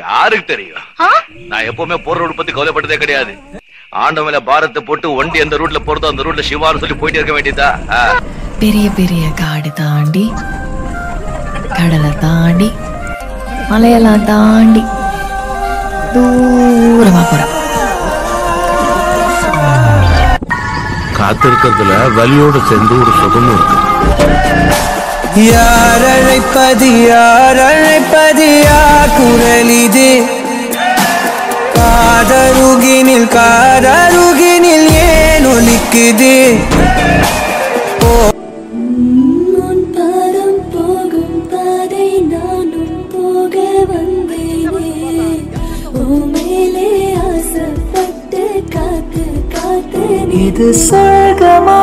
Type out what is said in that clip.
யாருக்கு தெரியும்? நான் எப்பவுமே போற ரோடு பத்தி கவலைப்பட்டதே கிடையாது. ஆண்டவன் மேல பாரத்தை போட்டு வண்டி எந்த ரூட்ல போறதோ அந்த ரூட்ல சிவான்னு சொல்லி போயிட்டே இருக்க வேண்டியதா. பெரிய பெரிய காடு தாண்டி, கடலை தாண்டி, மலையெல்லாம் தாண்டி தூரமா போற. காத்திருக்கிறதுல வலியோட சேர்ந்து ஒரு சுகமும் இருக்கு. யார் அழைப்பது யார் அழைப்பது யார் குரல் இது? காதருகினில் ஏன் ஒலிக்குது? பாதம் போகும் பாதை நானும் போக வந்தேனே. ஓ மேலே ஆசைப்பட்டு காத்து காத்து இது சொர்க்கமா